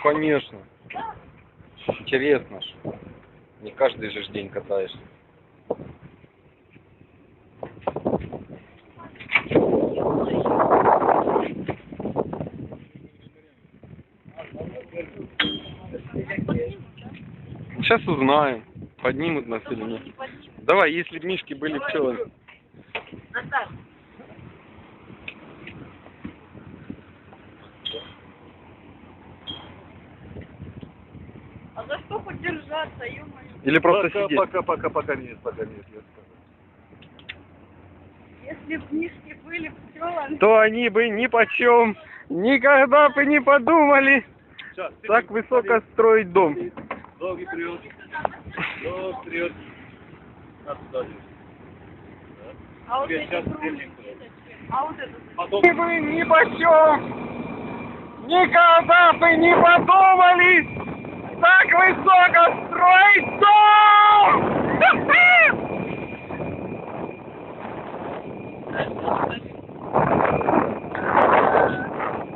конечно. Интересно ж. Не каждый же ж день катаешься. Сейчас узнаем, поднимут нас или нет. Давай, если б мишки были пчелами. А за что поддержаться, ё-моё? Или просто сидеть. Пока нет, я скажу. Если б мишки были пчелами... То они бы ни почем никогда бы не подумали Сейчас, так высоко строить дом. Долгий вперед. Долг вперед. А вот эти Сейчас круги, а вот это... Потом... Они бы ни почем никогда бы не подумали так высоко строить дом!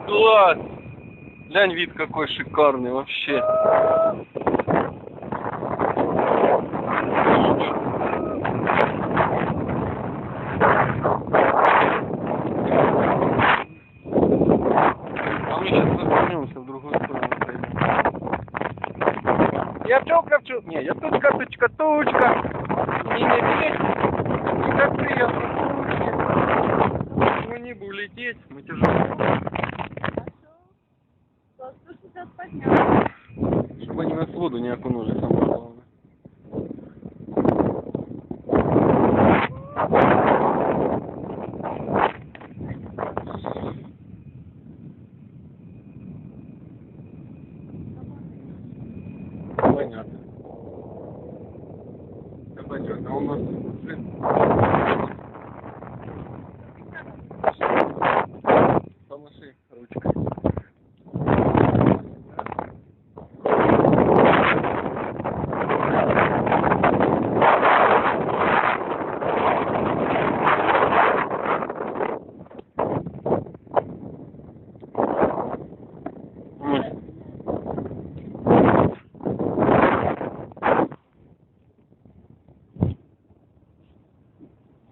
Класс! Глянь, вид какой шикарный вообще. А мы сейчас развернемся в другую сторону. Я пчелка. Не, я тучка. Не лезь. И как приятно тучки. Мы не будем лететь, мы тяжелые. 160 поднял. Чтобы они нас в воду не окунули, самое главное. Понятно. Понятно. А у нас... Помаши ручкой.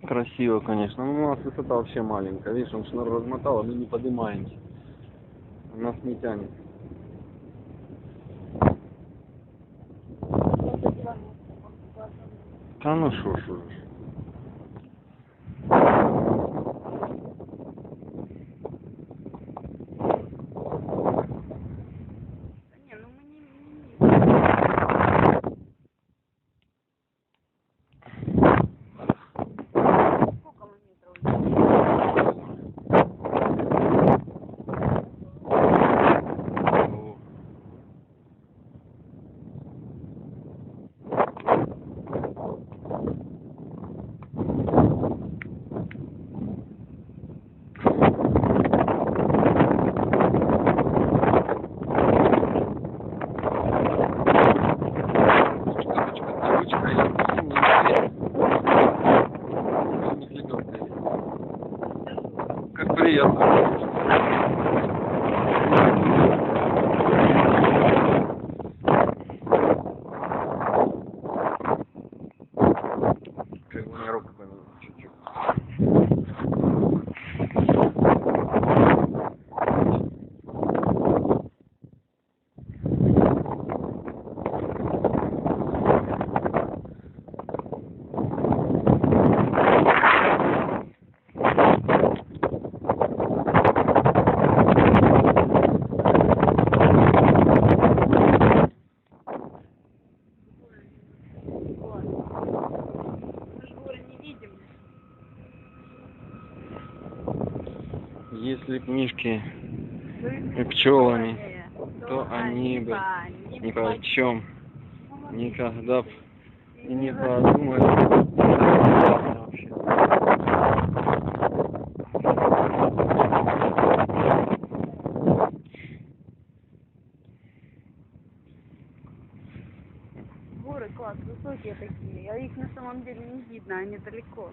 Красиво, конечно. Ну, у нас высота вообще маленькая. Видишь, он шнур размотал, а мы не поднимаемся. У нас не тянет. Да ну шо. Не, ну мы не... Сколько мы метров? Как приятно. Как бы мне руку поменял чуть-чуть. Мы же горы не видим. Если б мишки Были пчелами, пчелами, то они бы ни почем никогда б и не подумали. Классно вообще. Горы класс, высокие такие, а их на самом деле не видно, они далеко.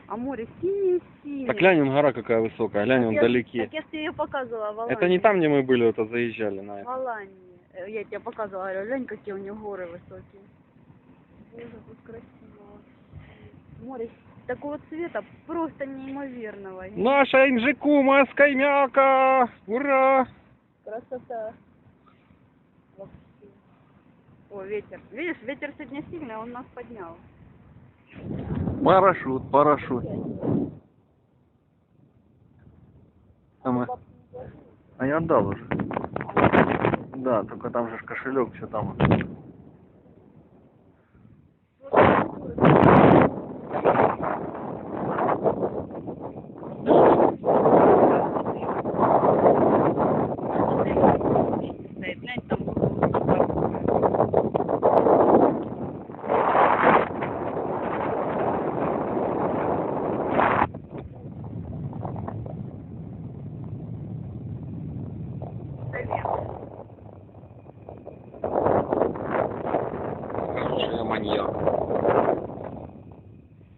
А море синее-синее. Так глянь, вон гора какая высокая, глянь, вон вдалеке. Так я тебе ее показывала, в Алании. Это не там, где мы были, это заезжали на В это. Алании. Я тебе показывала, говорю, глянь, какие у них горы высокие. Боже, тут красиво. Море такого цвета просто неимоверного. Наша Инжикума Скаймяка! Ура! Красота. Вообще. О, ветер. Видишь, ветер сегодня сильный, он нас поднял. Парашют, парашют. А я отдал уже. Да, только там же ж кошелек, все там. Глянь, там Скажу, что я маньяк.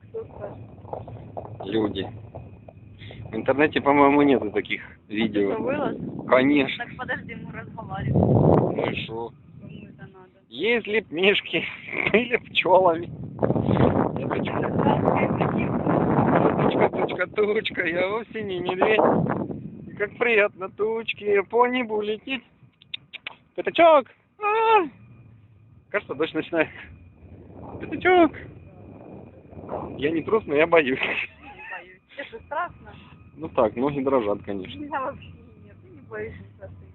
кто скажет? Люди. В интернете, по-моему, нету таких Ты видео. что, вылаз? Конечно. Так подожди, мы разговариваем. Ну и шо? Кому это надо? Если б мишки были пчелами. Тучка, тучка, тучка, я вовсе не медведь. И как приятно тучки по небу лететь. Пятачок! А! Кажется, дождь начинает. Пятачок! Я не трус, но я боюсь. Не боюсь. Это страшно? Ну так, ноги дрожат, конечно. Меня вообще нет, ты не боишься высоты.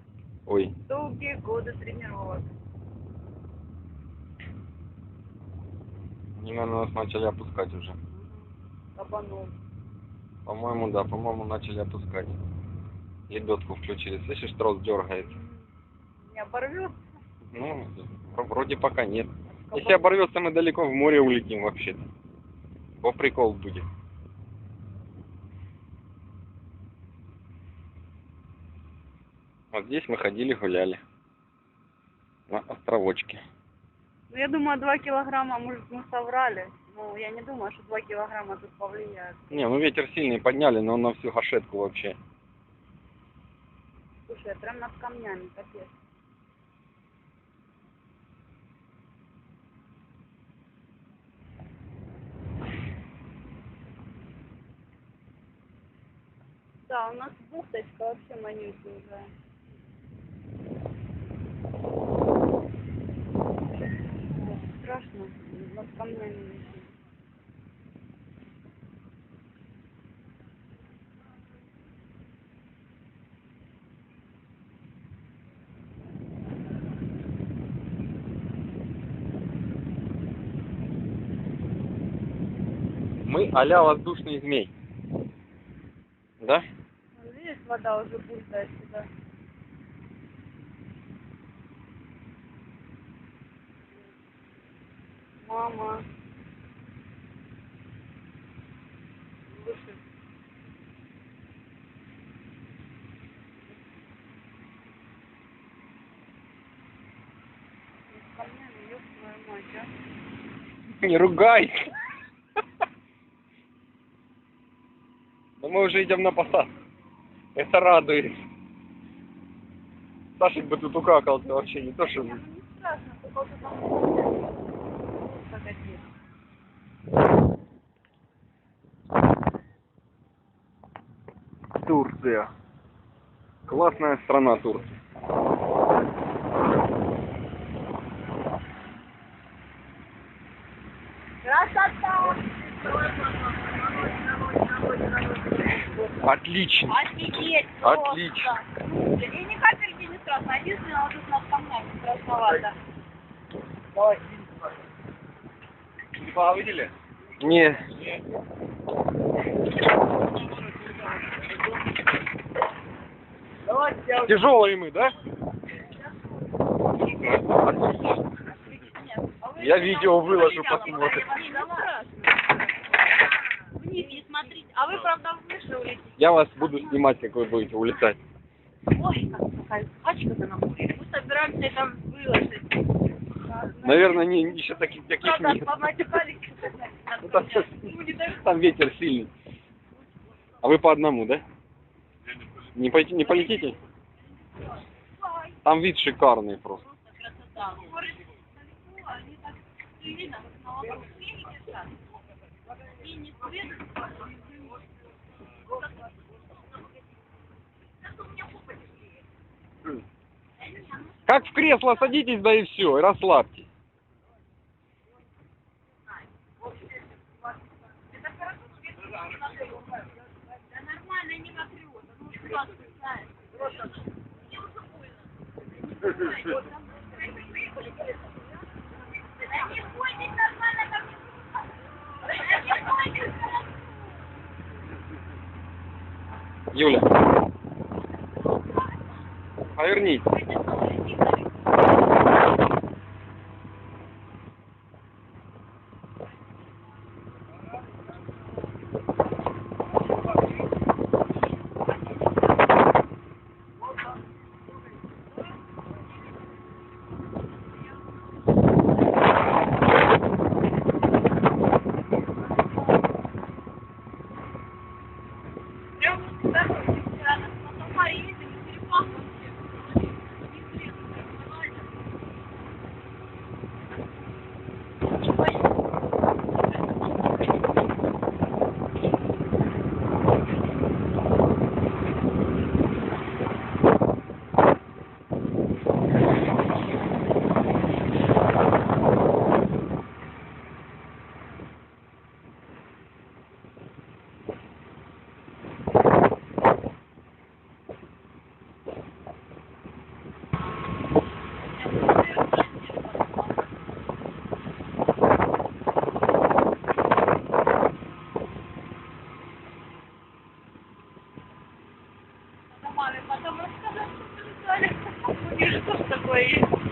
Ой, Долгие годы тренировок. они, наверное, нас начали опускать уже. Кабанов. По-моему, да, по-моему, начали опускать. Лебедку включили. Слышишь, трос дергает. Не оборвется? Ну, вроде пока нет. Если оборвется, мы далеко в море улетим вообще-то. По прикол будет. Вот здесь мы ходили, гуляли. На островочке. Ну, я думаю, 2 килограмма, может, мы соврали. Ну, я не думаю, что 2 килограмма тут повлияют. Не, ну ветер сильный подняли, но он на всю гашетку вообще. Слушай, прям над камнями, капец. Да, у нас бухточка вообще маленькая. Страшно, над камнями висит. Мы а-ля воздушный змей. Да? Ну, видишь, вода уже булькает сюда. Мама. Слушай. Над камнями, ёб твою мать, а? Не ругайся. Но мы уже идем на посадку. Это радует. Сашик бы тут укакался вообще, не то что... Не страшно, только вот там какие. Турция. Классная страна Турция. Красота! Отлично. Офигеть! просто. Отлично. И ни капельки не страшно. Единственное, вот тут над камнями страшновато. Давай, типа, видели? Не. Давайте я... Тяжелые мы, да? Я видео выложу, посмотрим. Вниз не смотрите. А вы, правда, выше улетите. Я вас буду снимать, как вы будете улетать. Ой, какая скачка-то на море. Мы собираемся это выложить. Наверное, еще таких Правда, нет. поматюкались. Ну, там ветер сильный. А вы по одному, да? Не полетите? Там вид шикарный просто. Как в кресло садитесь, да и все, и расслабьтесь. Юля, повернись.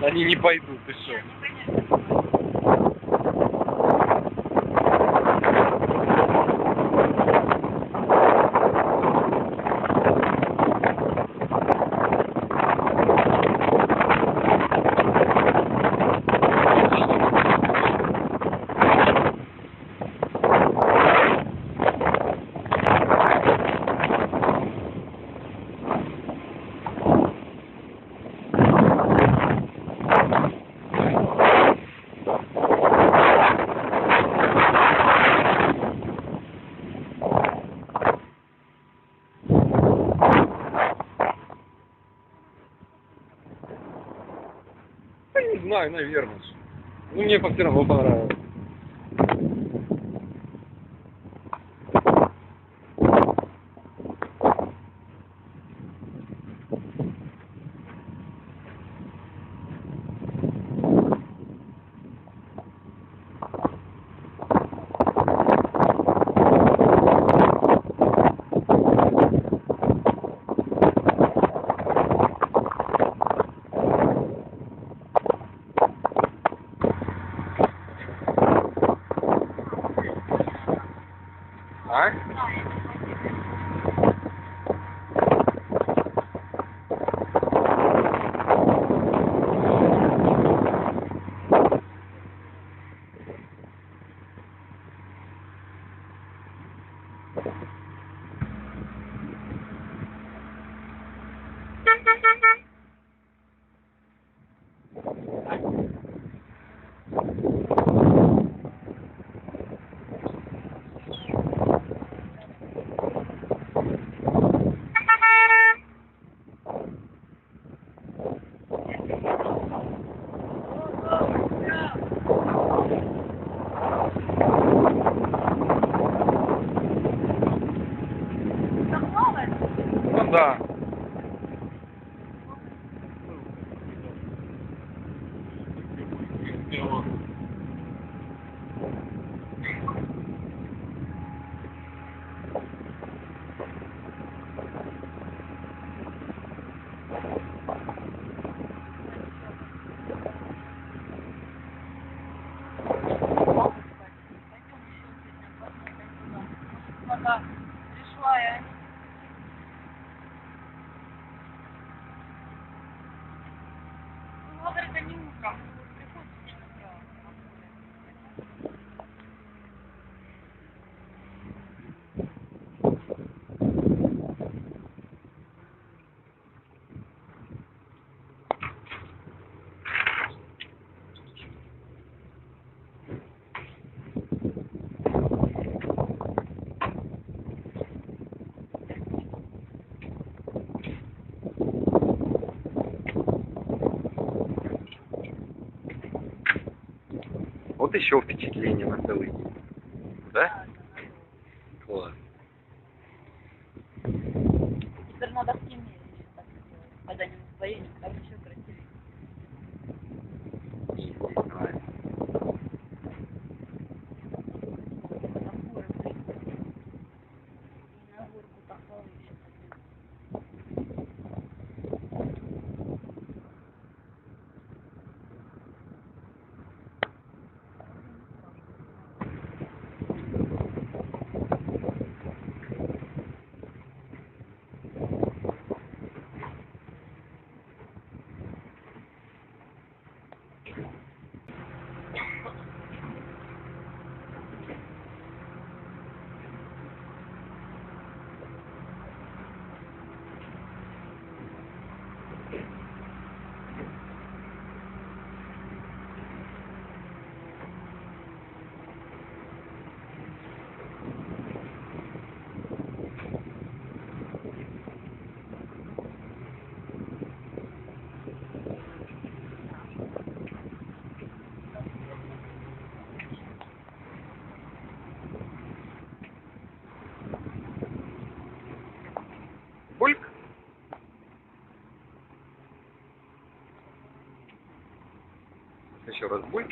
Они не пойдут, ты что? Да не знаю, наверное. Ну, мне все равно понравилось. А? Ну да. Пришла я. Ну, это не утром. Приходит в 7 утра. Вот еще впечатление на целый день. Да? Класс. Теперь надо в темне еще так сделать. Когда не настроение, там еще красивее. Мне здесь нравится. На горы выйти. И на горку так повыше. Бульк. Еще раз бульк.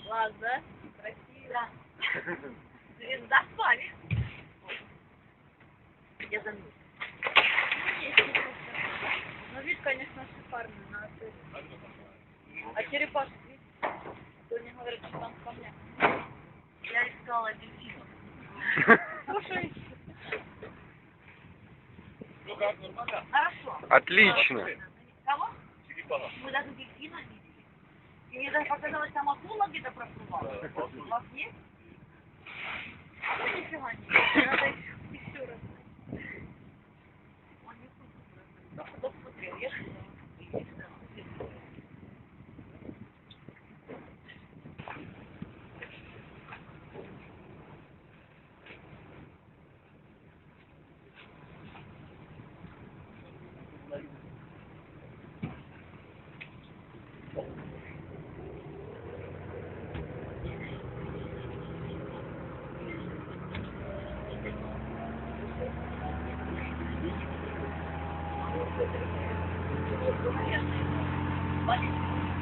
Класс, да? Красиво. Звезда с вами. Я за мной. Ну, вид, конечно, шикарный. А черепашек, видите? Кто не говорит, что там камня. Я искала дельфинов. Слушай. Хорошо. Отлично. Кого? Мы даже дельфина видели. И мне даже показалось, там акула где-то проплывала. У вас есть? А мы нифига не есть. Надо еще раз. Он не хочет. Ну, кто смотрел, я же Валерий.